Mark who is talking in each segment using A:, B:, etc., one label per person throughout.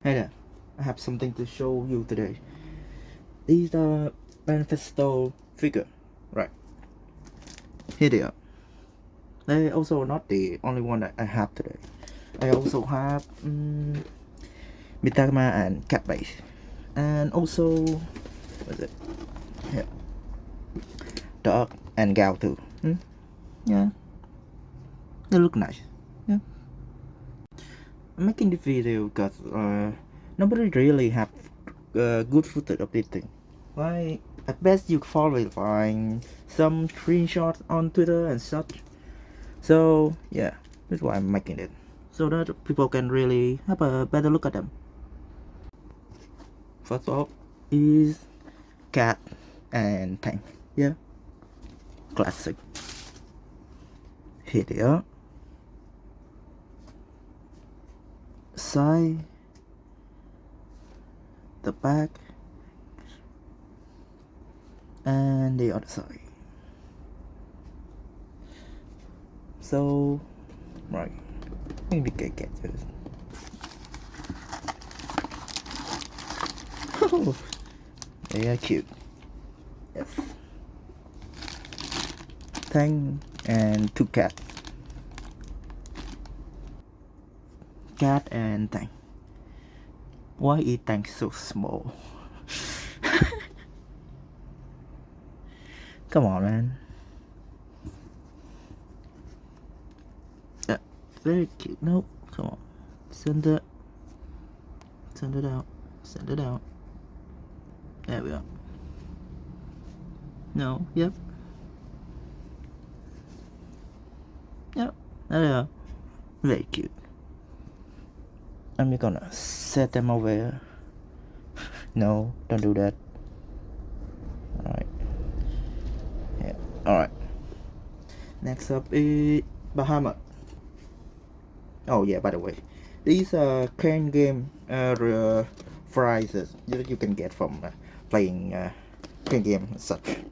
A: Hey there, I have something to show you today. These are Banpresto figure, right? Here they are. They also not the only one that I have today. I also have Mitama and cat base, and also what's it? Yeah, dog and gal too. Yeah, they look nice. Yeah, I'm making the video because nobody really have good footage of this thing. Like, at best you probably find some screenshots on Twitter and such. So yeah, that's why I'm making it, so that people can really have a better look at them. First off is cat and tank. Yeah, classic. Here they are. Side, the back, and the other side. So right, maybe get this. Oh, they are cute. Yes. Tank and two cat. Cat and tank. Why is tank so small? Come on, man. Very cute. Nope. Come on. Send it. Send it out. Send it out. There we go. No. Yep. Yep. There we go. Very cute. I'm gonna set them over here. No, don't do that. Alright. Yeah. Alright. Next up is Bahamut. Oh yeah, by the way, these are crane game prizes that you can get from playing crane game and such.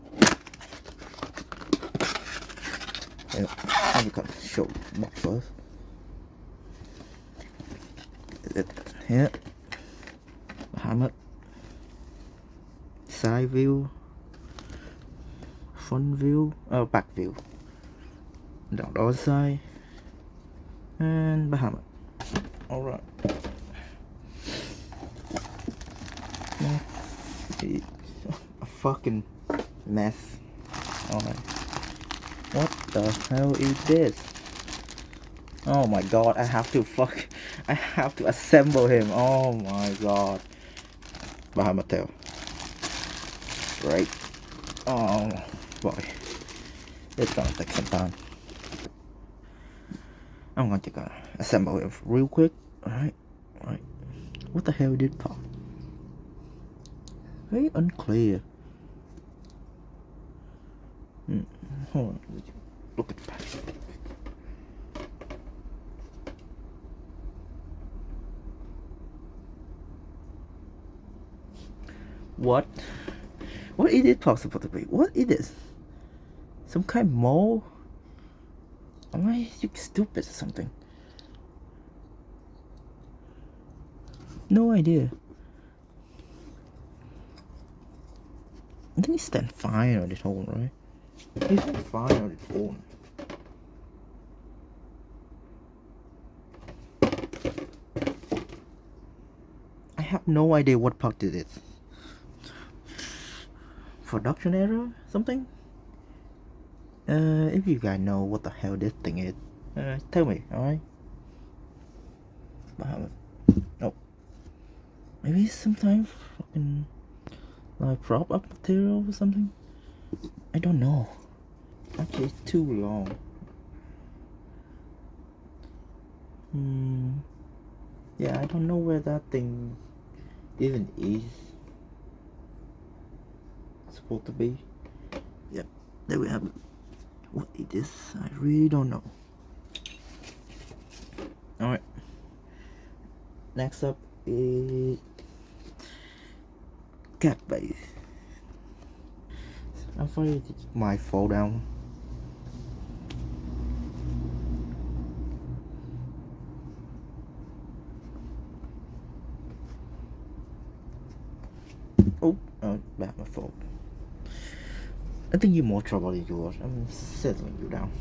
A: I'm gonna show box first. Here, Bahamut, side view, front view, back view, down the other side, and Bahamut. Alright. A fucking mess. Alright. What the hell is this? Oh my god, I have to assemble him. Oh my god. Bahamut tail. Right. Oh boy. It's gonna take some time. I'm going to assemble it real quick. Alright. Alright. What the hell did pop? Very unclear. Hold on. Look at the back. What? What is it possible to be? What is this? Some kind of mole? Am I stupid or something? No idea. I think it stands fine on its own, right? It stands fine on its own. I have no idea what part it is. Production error? Something? If you guys know what the hell this thing is, tell me, alright? No. Maybe sometimes fucking like prop up material or something? I don't know. Actually, it's too long. Yeah, I don't know where that thing even is supposed to be. Yep, there we have it. What is this? I really don't know. Alright. Next up is cat base. I'm afraid it might fall down. Oh, bad, my fault. I think you're more trouble than yours. I'm settling you down.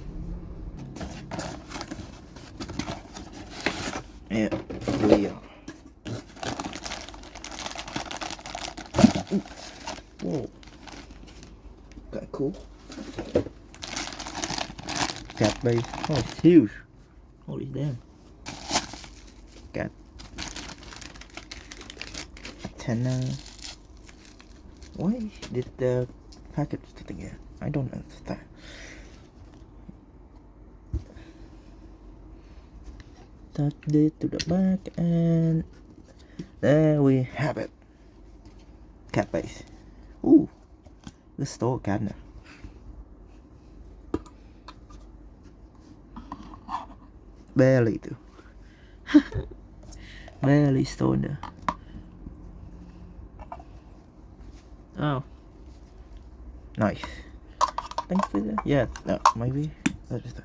A: Yeah, here we are. Ooh. Whoa. Okay, cool. Cat base. Oh, it's huge. Holy damn. Got antenna. Why did the package sitting here? I don't understand. Touch it to the back, and there we have it. Cat base. Ooh, the store cat now. Barely do. Barely store there. Oh, nice. Thanks for that. Yeah, no, maybe. That is that.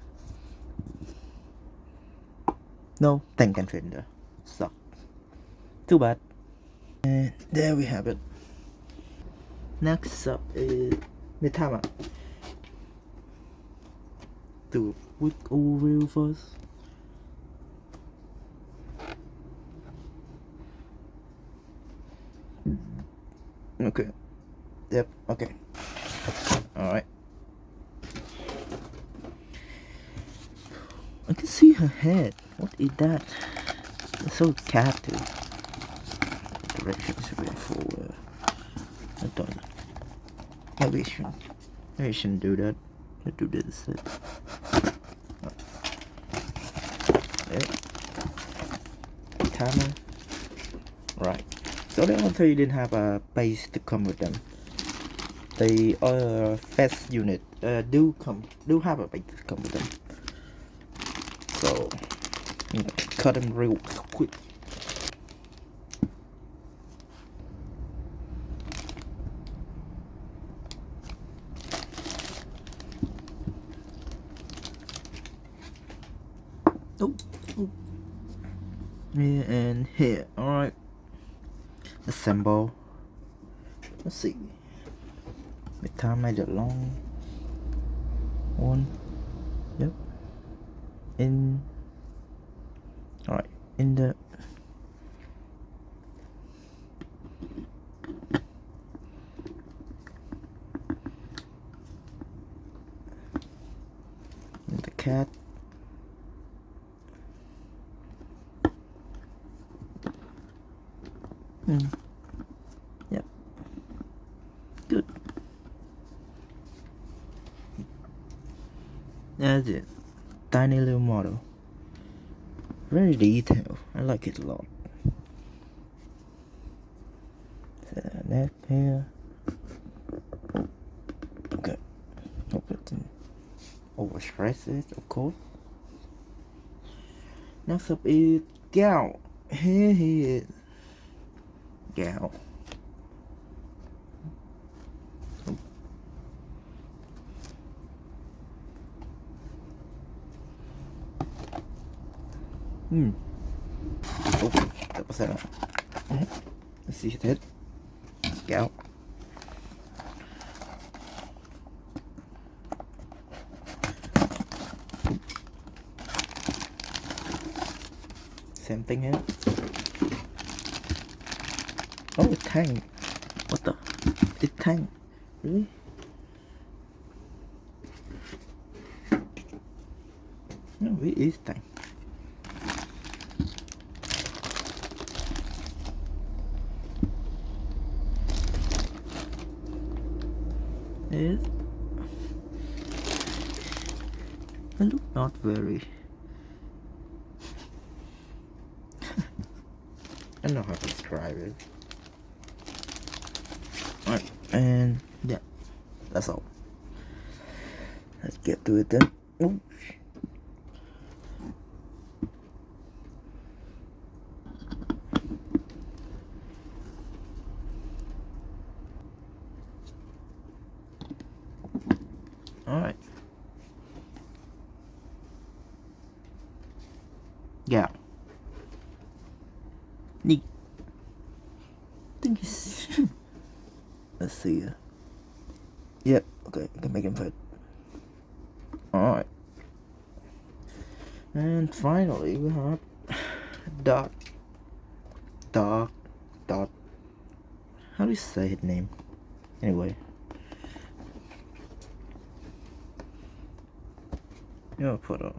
A: No, thank and trader. Suck. Too bad. And there we have it. Next up is Mitama. Do a quick overview first. Okay. Yep, okay. Alright. I can see her head. What is that? It's so cat too. Direction is way forward. I don't. Maybe I shouldn't do that. I do this. Okay. Timer. Right. So the other three didn't have a base to come with them. The fast unit do have a base to come with them. So cut them real quick. Oh. Yeah, and here. Alright. Assemble. Let's see. The time made it long one. Yep. Alright, in the cat. Yep. Good. That's it. Tiny little model. Very detailed. I like it a lot. The neck here. Okay. Hope it didn't overstress it, of course. Next up is Gal. Here he is. Gal. Oh, that was that. Let's see his head. Gal. Same thing here. Oh, it's Tang. What the? It's Tang. Really? No, it is Tang. It is. I look not very. I don't know how to describe it. Alright, and yeah, that's all. Let's get to it then. Oh. Alright. Yeah. Neat. I think it's Let's see. Yep, okay, I can make him fit. Alright. And finally we have Dot. Dot. How do you say his name? Anyway. I'll put a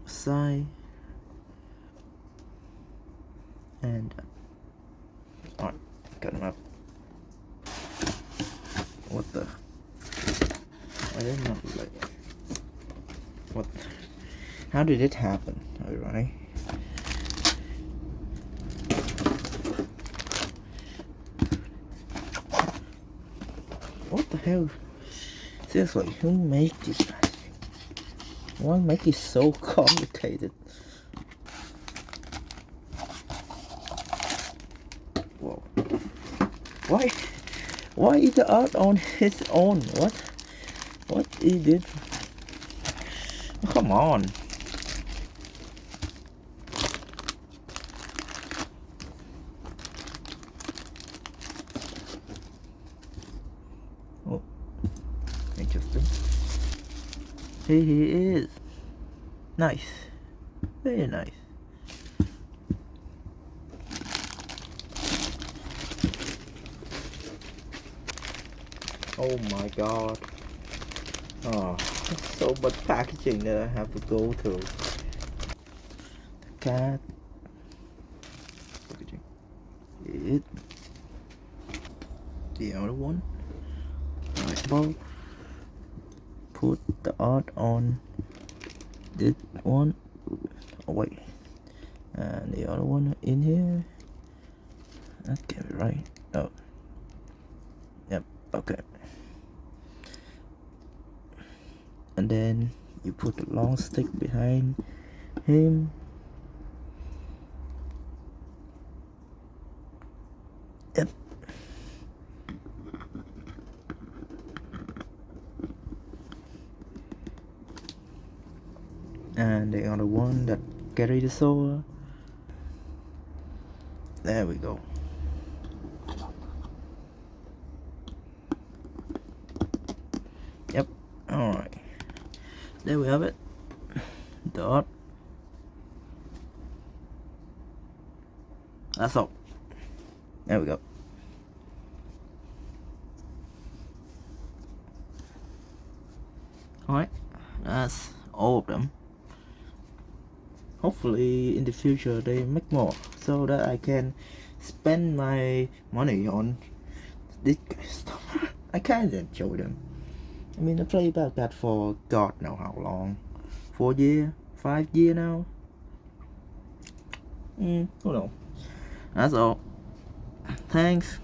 A: side and alright, cut him up. What the? I did not like. What? How did it happen? Alright. What the hell? Seriously, who made this? Why make it so complicated? Whoa. Why is the art on his own? What he did? Oh, come on. Oh, interesting. Here he is. Nice. Very nice. Oh my god. Oh, so much packaging that I have to go through. The cat. Packaging. It. The other one. Right, ball. Put the art on this one. Oh wait. And the other one in here. That can't be right. Oh. Yep, okay. And then you put a long stick behind him. Yep. And the other one that carry the sword. There we go. Yep. Alright. There we have it. Dot. That's all. There we go. Alright. That's all of them. Hopefully in the future they make more so that I can spend my money on this kind of stuff. I can't enjoy them. I mean, I played about that for God knows how long. 4 years? 5 years now? Who knows? That's all. Thanks.